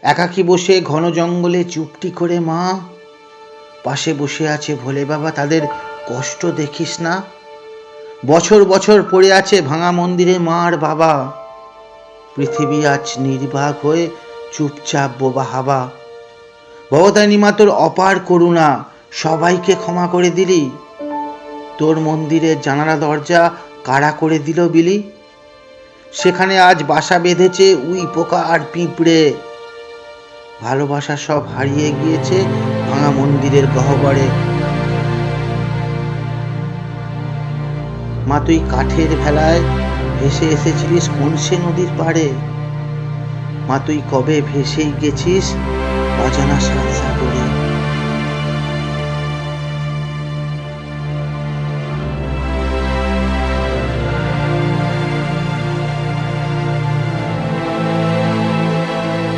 একাকী বসে ঘন জঙ্গলে চুপটি করে মা, পাশে বসে আছে ভোলে বাবা, তাদের কষ্ট দেখিস না। বছর বছর পড়ে আছে ভাঙা মন্দিরে মা আর বাবা। পৃথিবী আজ নির্বাক হয়ে চুপচাপ বোবা হাবা। ভবতারিণী মা তোর অপার করুণা, সবাইকে ক্ষমা করে দিলি। তোর মন্দিরের জানালা দরজা কারা করে দিল বিলি। সেখানে আজ বাসা বেঁধেছে উই পোকা আর পিঁপড়ে। ভালোবাসা সব হারিয়ে গিয়েছে ভাঙা মন্দিরের গহ্বরে। মা তুই কাঠের ভেলায় ভেসে এসেছিলিস কোন সে নদীর পাড়ে। মা তুই কবে ভেসেই গেছিস অজানা সাত সাগরে।